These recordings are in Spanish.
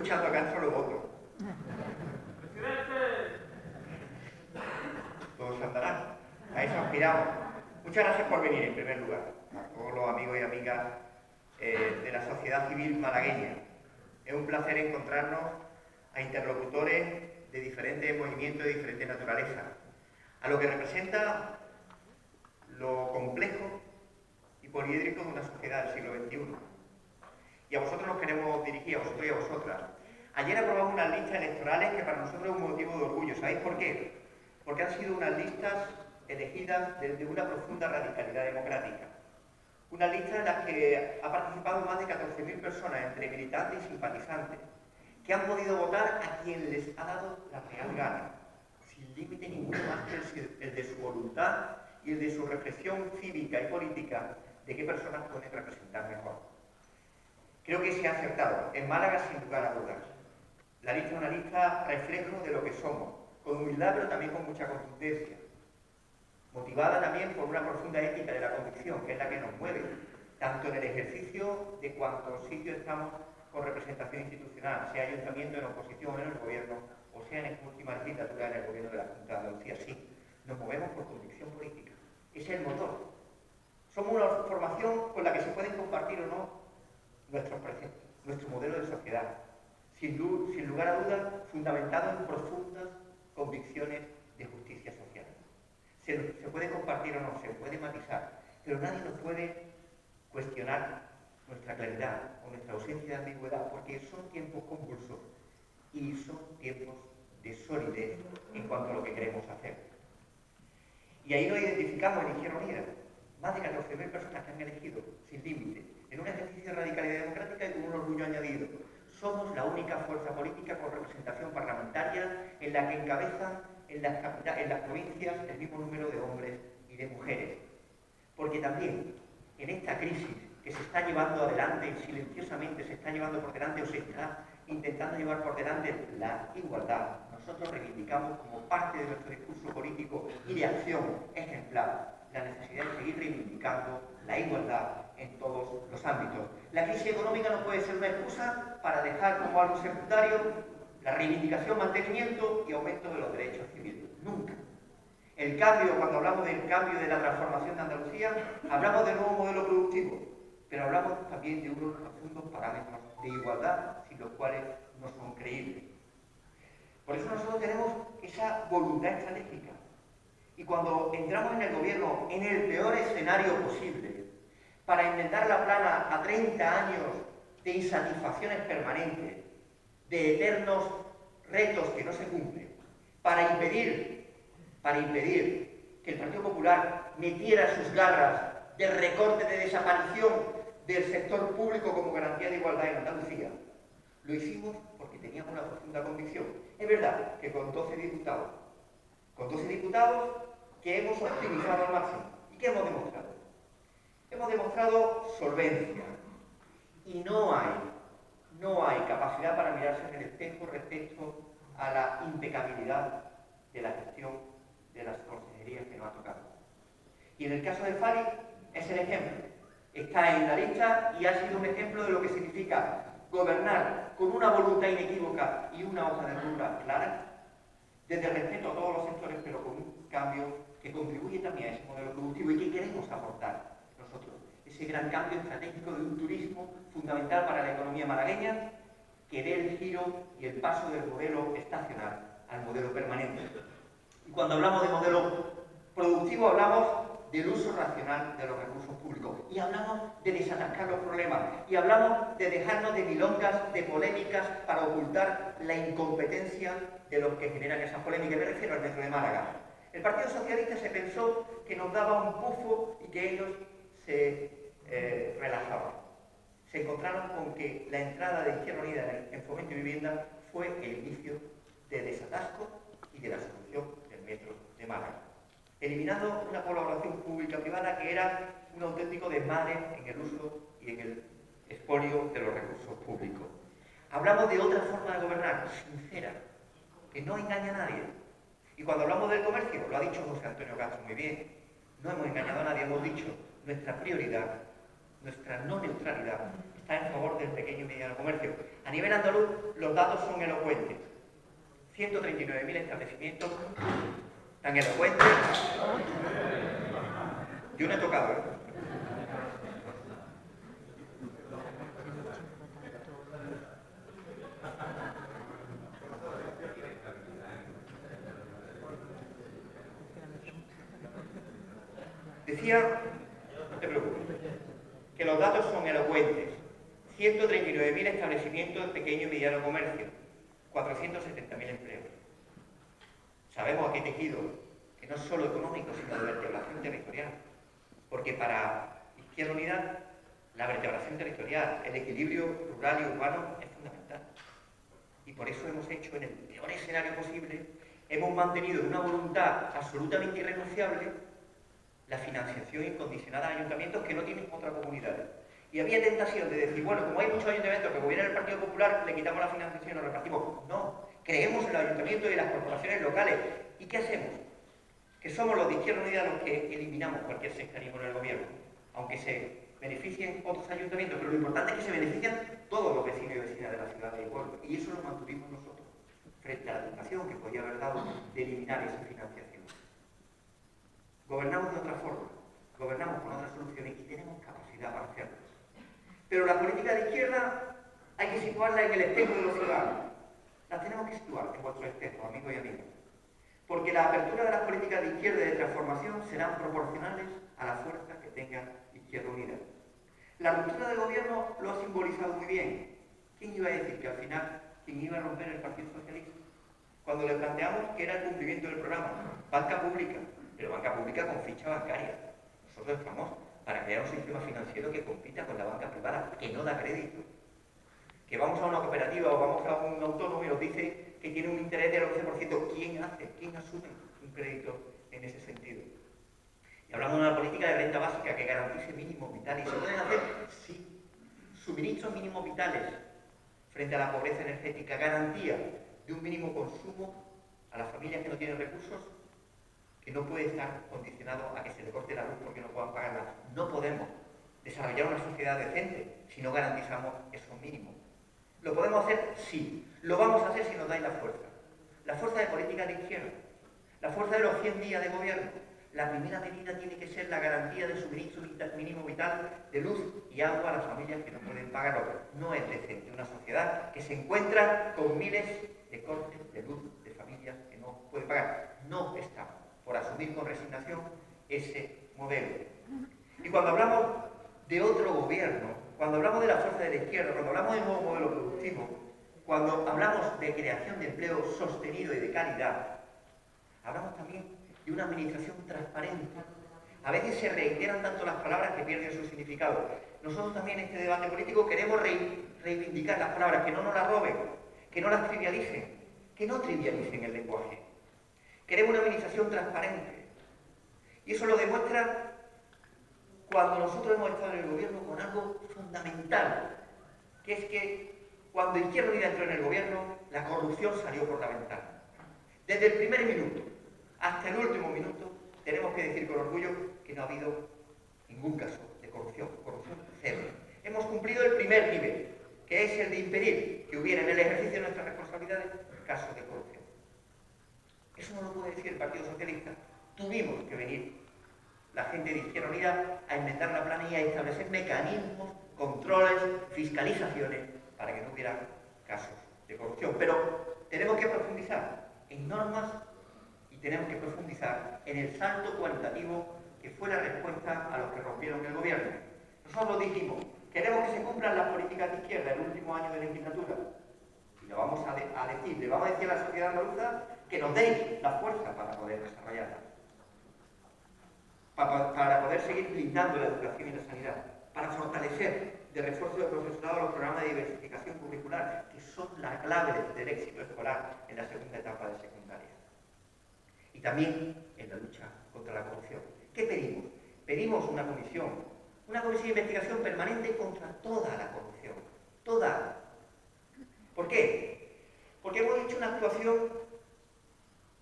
escuchando a Castro lo voto. Todos andarán. A eso aspiramos. Muchas gracias por venir, en primer lugar, a todos los amigos y amigas de la sociedad civil malagueña. Es un placer encontrarnos a interlocutores de diferentes movimientos de diferente naturaleza, a lo que representa lo complejo y poliédrico de una sociedad del siglo XXI. Y a vosotros nos queremos dirigir, a vosotros y a vosotras. Ayer aprobamos unas listas electorales que para nosotros es un motivo de orgullo. ¿Sabéis por qué? Porque han sido unas listas elegidas desde una profunda radicalidad democrática. Una lista en la que ha participado más de 14.000 personas, entre militantes y simpatizantes, que han podido votar a quien les ha dado la real gana, sin límite ninguno más que el de su voluntad y el de su reflexión cívica y política de qué personas pueden representar mejor. Creo que se ha acertado. En Málaga, sin lugar a dudas. La lista es una lista reflejo de lo que somos, con humildad pero también con mucha contundencia, motivada también por una profunda ética de la convicción, que es la que nos mueve, tanto en el ejercicio de cuántos sitios estamos con representación institucional, sea ayuntamiento en oposición en el gobierno, o sea en esta última legislatura en el gobierno de la Junta de Andalucía. Sí, nos movemos por convicción política. Ese es el motor. Somos una formación con la que se pueden compartir o no nuestros preceptos, nuestro modelo de sociedad, sin lugar a dudas, fundamentado en profundas convicciones de justicia social. Se puede compartir o no, se puede matizar, pero nadie nos puede cuestionar nuestra claridad o nuestra ausencia de ambigüedad, porque son tiempos convulsos y son tiempos de solidez en cuanto a lo que queremos hacer. Y ahí nos identificamos en Izquierda Unida, más de 14.000 personas que han elegido, sin límite, en un ejercicio de radicalidad democrática y con un orgullo añadido. Somos la única fuerza política con representación parlamentaria en la que encabezan en las provincias el mismo número de hombres y de mujeres. Porque también en esta crisis que se está llevando adelante y silenciosamente se está llevando por delante o se está intentando llevar por delante la igualdad, nosotros reivindicamos como parte de nuestro discurso político y de acción ejemplar la necesidad de seguir reivindicando la igualdad en todos los ámbitos. La crisis económica no puede ser una excusa para dejar como algo secundario la reivindicación, mantenimiento y aumento de los derechos civiles. Nunca. El cambio, cuando hablamos del cambio de la transformación de Andalucía, hablamos del nuevo modelo productivo, pero hablamos también de unos profundos parámetros de igualdad, sin los cuales no son creíbles. Por eso nosotros tenemos esa voluntad estratégica. Y cuando entramos en el gobierno, en el peor escenario posible, para inventar la plana a 30 años de insatisfacciones permanentes, de eternos retos que no se cumplen, para impedir que el Partido Popular metiera sus garras de recorte, de desaparición del sector público como garantía de igualdad en Andalucía, lo hicimos porque teníamos una profunda convicción. Es verdad que con 12 diputados que hemos optimizado al máximo. ¿Y qué hemos demostrado? Hemos demostrado solvencia. Y no hay capacidad para mirarse en el espejo respecto a la impecabilidad de la gestión de las consejerías que nos ha tocado. Y en el caso de Fari es el ejemplo. Está en la lista y ha sido un ejemplo de lo que significa gobernar con una voluntad inequívoca y una hoja de ruta clara, desde el respeto a todos los sectores, pero con un cambio que contribuye también a ese modelo productivo y que queremos aportar nosotros. Ese gran cambio estratégico de un turismo fundamental para la economía malagueña, que dé el giro y el paso del modelo estacional al modelo permanente. Y cuando hablamos de modelo productivo, hablamos del uso racional de los recursos públicos. Y hablamos de desatascar los problemas. Y hablamos de dejarnos de milongas, de polémicas para ocultar la incompetencia de los que generan esas polémicas. Me refiero al Metro de Málaga. El Partido Socialista se pensó que nos daba un pufo y que ellos se relajaban. Se encontraron con que la entrada de Izquierda Unida en Fomento y Vivienda fue el inicio de desatasco y de la solución del Metro de Málaga, eliminando una colaboración pública-privada que era un auténtico desmadre en el uso y en el expolio de los recursos públicos. Hablamos de otra forma de gobernar, sincera, que no engaña a nadie. Y cuando hablamos del comercio, lo ha dicho José Antonio Castro muy bien, no hemos engañado a nadie, hemos dicho nuestra prioridad, nuestra no neutralidad está en favor del pequeño y mediano comercio. A nivel andaluz, los datos son elocuentes. 139.000 establecimientos tan elocuentes. Yo no he tocado, ¿eh? Decía, no te preocupes, que los datos son elocuentes. 139.000 establecimientos de pequeño y mediano comercio, 470.000 empleos. Sabemos a qué tejido, que no es solo económico, sino de vertebración territorial. Porque para Izquierda Unida, la vertebración territorial, el equilibrio rural y urbano es fundamental. Y por eso hemos hecho, en el peor escenario posible, hemos mantenido en una voluntad absolutamente irrenunciable la financiación incondicionada a ayuntamientos que no tienen otras comunidades. Y había tentación de decir, bueno, como hay muchos ayuntamientos que gobiernan el Partido Popular, le quitamos la financiación y nos repartimos. No, creemos en los ayuntamientos y las corporaciones locales. ¿Y qué hacemos? Que somos los de Izquierda Unida los que eliminamos cualquier sectarismo en el gobierno, aunque se beneficien otros ayuntamientos, pero lo importante es que se benefician todos los vecinos y vecinas de la ciudad de pueblo. Y eso lo mantuvimos nosotros, frente a la tentación que podía haber dado de eliminar esa financiación. Gobernamos de otra forma, gobernamos con otras soluciones y tenemos capacidad para hacerlo. Pero la política de izquierda hay que situarla en el espejo de los ciudadanos. La tenemos que situar en vuestro espejo, amigos y amigas. Porque la apertura de las políticas de izquierda y de transformación serán proporcionales a la fuerza que tenga Izquierda Unida. La ruptura del gobierno lo ha simbolizado muy bien. ¿Quién iba a decir que al final quién iba a romper el Partido Socialista? Cuando le planteamos que era el cumplimiento del programa, banca pública, pero banca pública con ficha bancaria. Nosotros estamos para crear un sistema financiero que compita con la banca privada, que no da crédito. Que vamos a una cooperativa o vamos a un autónomo y nos dice que tiene un interés del 11%. ¿Quién asume un crédito en ese sentido? Y hablamos de una política de renta básica que garantice mínimos vitales. ¿Y se pueden hacer? Sí. Suministros mínimos vitales frente a la pobreza energética. Garantía de un mínimo consumo a las familias que no tienen recursos, que no puede estar condicionado a que se le corte la luz porque no puedan pagarla. No podemos desarrollar una sociedad decente si no garantizamos esos mínimos. ¿Lo podemos hacer? Sí. Lo vamos a hacer si nos dais la fuerza. La fuerza de política de izquierda. La fuerza de los 100 días de gobierno. La primera medida tiene que ser la garantía del suministro mínimo vital de luz y agua a las familias que no pueden pagarlo. No es decente una sociedad que se encuentra con miles de cortes de luz de familias que no pueden pagar. No estamos por asumir con resignación ese modelo. Y cuando hablamos de otro gobierno, cuando hablamos de la fuerza de la izquierda, cuando hablamos de nuevo modelo productivo, cuando hablamos de creación de empleo sostenido y de calidad, hablamos también de una administración transparente. A veces se reiteran tanto las palabras que pierden su significado. Nosotros también en este debate político queremos reivindicar las palabras, que no nos las roben, que no las trivialicen, que no trivialicen el lenguaje. Queremos una administración transparente. Y eso lo demuestra cuando nosotros hemos estado en el gobierno con algo fundamental, que es que cuando Izquierda Unida entró en el gobierno, la corrupción salió por la ventana. Desde el primer minuto hasta el último minuto, tenemos que decir con orgullo que no ha habido ningún caso de corrupción cero. Hemos cumplido el primer nivel, que es el de impedir que hubiera en el ejercicio de nuestras responsabilidades casos de corrupción. Eso no lo puede decir el Partido Socialista. Tuvimos que venir la gente de Izquierda Unida a enmendar la planilla y establecer mecanismos, controles, fiscalizaciones para que no hubiera casos de corrupción. Pero tenemos que profundizar en normas y tenemos que profundizar en el salto cualitativo que fue la respuesta a los que rompieron el gobierno. Nosotros dijimos, queremos que se cumplan las políticas de izquierda el último año de legislatura. Y lo vamos a decir, le vamos a decir a la sociedad andaluza que nos deis la fuerza para poder desarrollarla. Para poder seguir blindando la educación y la sanidad, para fortalecer de refuerzo de profesorado los programas de diversificación curricular, que son la clave del éxito escolar en la segunda etapa de secundaria. Y también en la lucha contra la corrupción. ¿Qué pedimos? Pedimos una comisión de investigación permanente contra toda la corrupción. Toda. ¿Por qué? Porque hemos hecho una actuación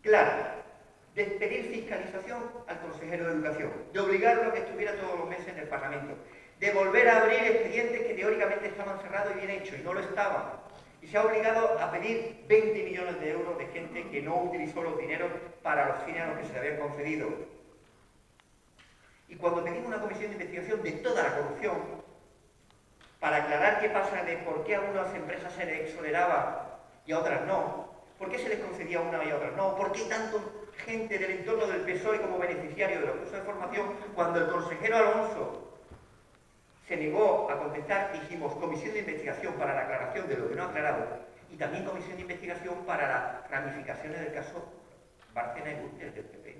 clara de pedir fiscalización al consejero de Educación, de obligarlo a que estuviera todos los meses en el Parlamento, de volver a abrir expedientes que teóricamente estaban cerrados y bien hechos, y no lo estaban. Y se ha obligado a pedir 20 millones de euros de gente que no utilizó los dineros para los fines a los que se le habían concedido. Y cuando pedimos una comisión de investigación de toda la corrupción, para aclarar qué pasa de por qué a unas empresas se les exoneraba y a otras no, por qué se les concedía a una y a otras no, por qué tanto gente del entorno del PSOE como beneficiario de los cursos de formación, cuando el consejero Alonso se negó a contestar, dijimos comisión de investigación para la aclaración de lo que no ha aclarado y también comisión de investigación para las ramificaciones del caso Bárcena y Gürtel del PP.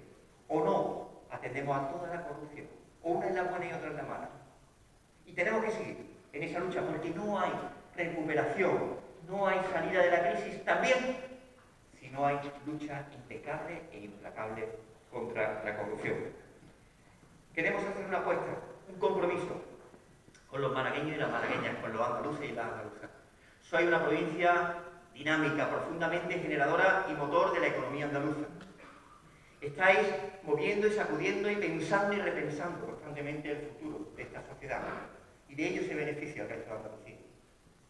O no, atendemos a toda la corrupción. O una es la buena y otra es la mala. Y tenemos que seguir en esa lucha porque no hay recuperación, no hay salida de la crisis también si no hay lucha impecable e implacable contra la corrupción. Queremos hacer una apuesta, un compromiso con los malagueños y las malagueñas, con los andaluces y las andaluzas. Soy una provincia dinámica, profundamente generadora y motor de la economía andaluza. Estáis moviendo y sacudiendo y pensando y repensando constantemente el futuro de esta sociedad. Y de ello se beneficia el resto de Andalucía.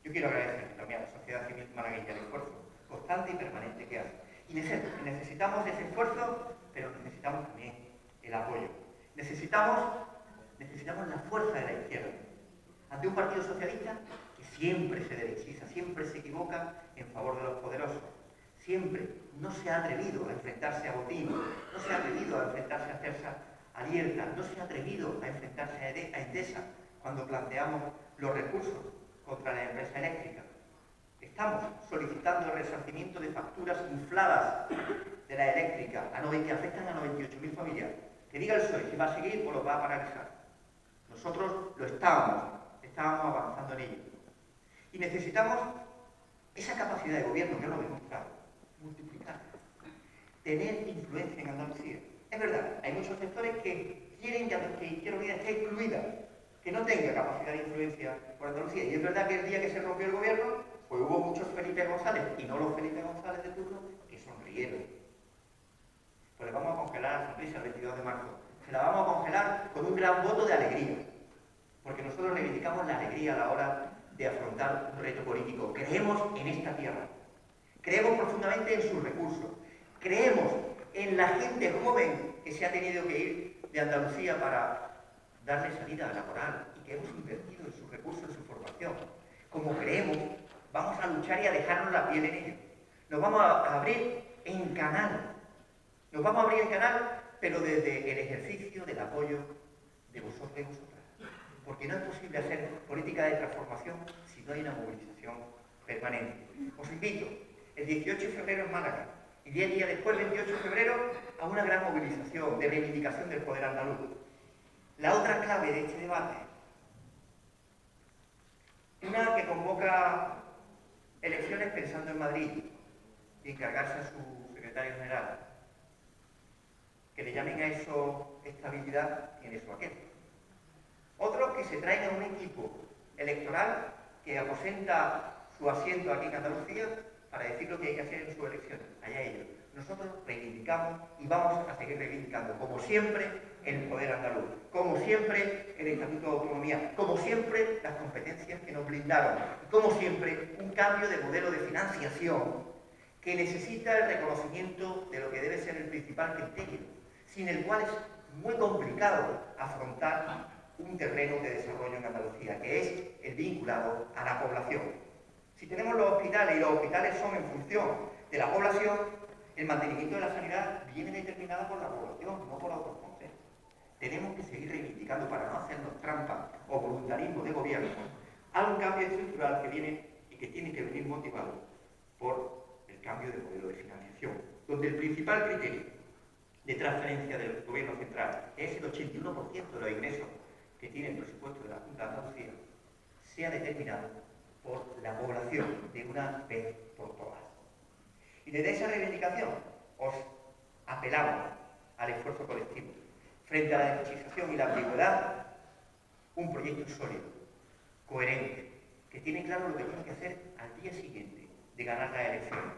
Yo quiero agradecer también a la sociedad civil malagueña el esfuerzo constante y permanente que hace. Y necesitamos ese esfuerzo, pero necesitamos también el apoyo. Necesitamos la fuerza de la izquierda. Ante un partido socialista que siempre se derechiza, siempre se equivoca en favor de los poderosos. Siempre no se ha atrevido a enfrentarse a Botín, no se ha atrevido a enfrentarse a Celsa Alierta, no se ha atrevido a enfrentarse a Endesa cuando planteamos los recursos contra la empresa eléctrica. Estamos solicitando el resarcimiento de facturas infladas de la eléctrica que afectan a 98.000 familias. Que diga el PSOE si va a seguir o lo va a paralizar. Nosotros lo estábamos avanzando en ello. Y necesitamos esa capacidad de gobierno que lo hemos demostrado, multiplicar, tener influencia en Andalucía. Es verdad, hay muchos sectores que quieren que Izquierda Unida esté incluida, que no tenga capacidad de influencia por Andalucía. Y es verdad que el día que se rompió el gobierno, pues hubo muchos Felipe González, y no los Felipe González de turno, que sonrieron. Pues le vamos a congelar la sonrisa el 22 de marzo. Se la vamos a congelar con un gran voto de alegría, porque nosotros reivindicamos la alegría a la hora de afrontar un reto político. Creemos en esta tierra, creemos profundamente en sus recursos, creemos en la gente joven que se ha tenido que ir de Andalucía para darle salida laboral y que hemos invertido en sus recursos, en su formación. Como creemos, vamos a luchar y a dejarnos la piel en ello. Nos vamos a abrir en canal. Nos vamos a abrir en canal, pero desde el ejercicio del apoyo de vosotros y vosotras. Porque no es posible hacer política de transformación si no hay una movilización permanente. Os invito, el 18 de febrero en Málaga, y 10 días después, el 28 de febrero, a una gran movilización de reivindicación del poder andaluz. La otra clave de este debate, una que convoca elecciones pensando en Madrid y encargarse a su secretario general, que le llamen a eso estabilidad y en eso aquel. Otro, que se traiga un equipo electoral que aposenta su asiento aquí en Andalucía para decir lo que hay que hacer en sus elecciones. Allá ellos. Nosotros reivindicamos y vamos a seguir reivindicando, como siempre, el poder andaluz, como siempre, el Estatuto de Autonomía, como siempre, las competencias que nos blindaron, y como siempre, un cambio de modelo de financiación que necesita el reconocimiento de lo que debe ser el principal criterio, sin el cual es muy complicado afrontar un terreno de desarrollo en Andalucía, que es el vinculado a la población. Si tenemos los hospitales y los hospitales son en función de la población, el mantenimiento de la sanidad viene determinado por la población, no por otros conceptos. Tenemos que seguir reivindicando, para no hacernos trampa o voluntarismo de gobierno, a un cambio estructural que viene y que tiene que venir motivado por el cambio de modelo de financiación, donde el principal criterio de transferencia del gobierno central, que es el 81% de los ingresos que tiene el presupuesto de la Junta de Andalucía, sea determinado por la población de una vez por todas. Y desde esa reivindicación os apelamos al esfuerzo colectivo. Frente a la despotización y la ambigüedad, un proyecto sólido, coherente, que tiene claro lo que tiene que hacer al día siguiente de ganar las elecciones.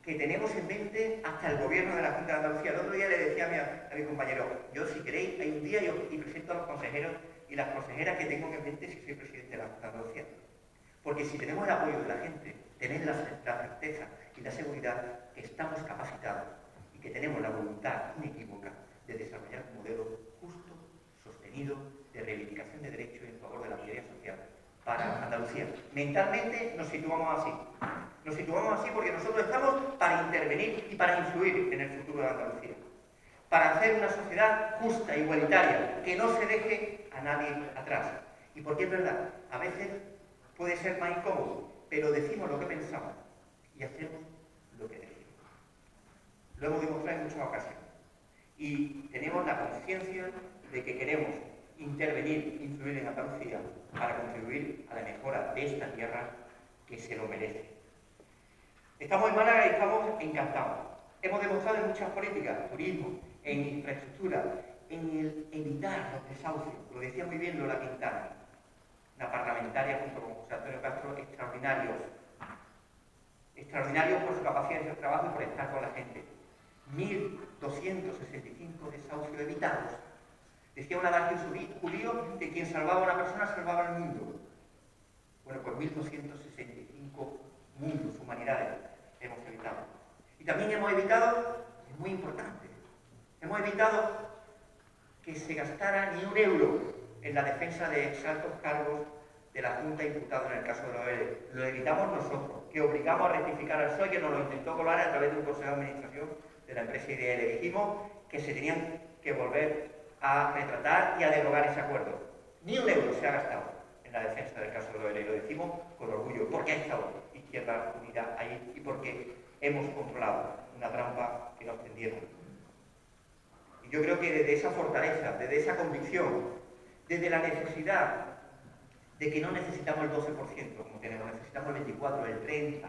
Que tenemos en mente hasta el gobierno de la Junta de Andalucía. El otro día le decía a mi compañero, yo si queréis, hay un día y presento a los consejeros y las consejeras que tengo en mente si soy presidente de la Junta de Andalucía. Porque si tenemos el apoyo de la gente, tener la certeza y la seguridad que estamos capacitados y que tenemos la voluntad inequívoca de desarrollar un modelo justo, sostenido, de reivindicación de derechos en favor de la mayoría social para Andalucía. Mentalmente nos situamos así. Nos situamos así porque nosotros estamos para intervenir y para influir en el futuro de Andalucía. Para hacer una sociedad justa, igualitaria, que no se deje a nadie atrás. Y porque es verdad, a veces puede ser más incómodo, pero decimos lo que pensamos y hacemos lo que decimos. Lo hemos demostrado en muchas ocasiones. Y tenemos la conciencia de que queremos intervenir, influir en Andalucía para contribuir a la mejora de esta tierra que se lo merece. Estamos en Málaga y estamos encantados. Hemos demostrado en muchas políticas, turismo, en infraestructura, en el evitar los desahucios. Lo decía muy bien Lola Quintana, una parlamentaria junto con José Antonio Castro, extraordinarios por su capacidad de hacer trabajo y por estar con la gente. 1.265 desahucios evitados. Decía un adagio judío que quien salvaba a una persona salvaba al mundo. Bueno, pues 1.265 mundos, humanidades hemos evitado. Y también hemos evitado, es muy importante, hemos evitado que se gastara ni un euro en la defensa de exaltos cargos de la Junta imputados en el caso de los ERE. Lo evitamos nosotros, que obligamos a rectificar al PSOE, que nos lo intentó colar a través de un consejo de administración de la empresa IDL. Dijimos que se tenían que volver a retratar y a derogar ese acuerdo. Ni un euro se ha gastado en la defensa del caso de los ERE. Lo decimos con orgullo, porque ha estado Izquierda Unida ahí y porque hemos controlado una trampa que nos tendieron. Y yo creo que desde esa fortaleza, desde esa convicción, desde la necesidad de que no necesitamos el 12% como tenemos, necesitamos el 24%, el 30%.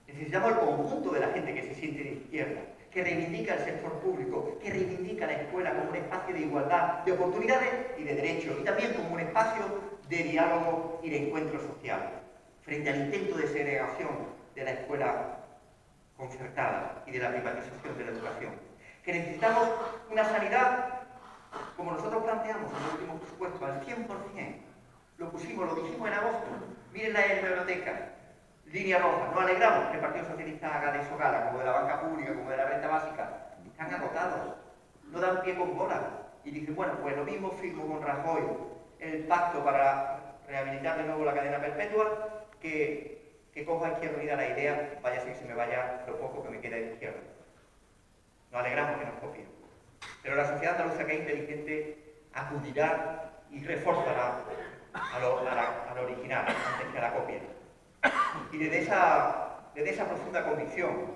Necesitamos el conjunto de la gente que se siente de izquierda, que reivindica el sector público, que reivindica la escuela como un espacio de igualdad, de oportunidades y de derechos, y también como un espacio de diálogo y de encuentro social, frente al intento de segregación de la escuela concertada y de la privatización de la educación. Que necesitamos una sanidad, como nosotros planteamos en el último presupuesto, al 100%. Lo pusimos, lo dijimos en agosto. Miren la hemeroteca, línea roja. Nos alegramos que el Partido Socialista haga de eso gala, como de la banca pública, como de la renta básica. Están agotados, no dan pie con bola. Y dicen, bueno, pues lo mismo firmo con Rajoy el pacto para rehabilitar de nuevo la cadena perpetua, que coja a Izquierda Unida la idea, vaya si se me vaya lo poco que me queda de izquierda. Nos alegramos que nos copien. Pero la sociedad andaluza, que es inteligente, acudirá y reforzará a lo original, antes que a la copia. Y desde esa profunda convicción,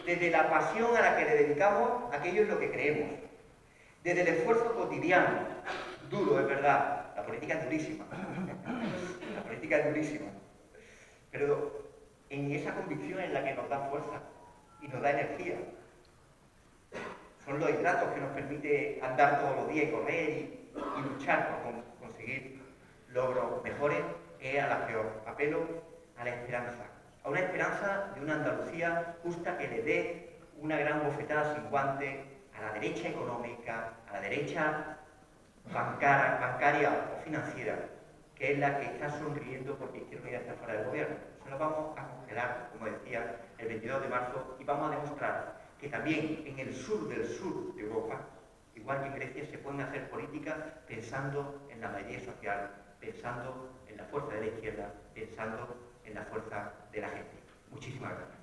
desde la pasión a la que le dedicamos, aquello es lo que creemos, desde el esfuerzo cotidiano, duro, es verdad, la política es durísima, pero en esa convicción es la que nos da fuerza y nos da energía. Son los hidratos que nos permite andar todos los días y correr y luchar por conseguir logros mejores. Es a la que os apelo, a la esperanza. A una esperanza de una Andalucía justa que le dé una gran bofetada sin guante a la derecha económica, a la derecha bancaria o financiera, que es la que está sonriendo porque Izquierda Unida está fuera del gobierno. Se lo vamos a congelar, como decía, el 22 de marzo y vamos a demostrar que también en el sur del sur de Europa, igual que en Grecia, se pueden hacer políticas pensando en la mayoría social, pensando en la fuerza de la izquierda, pensando en la fuerza de la gente. Muchísimas gracias.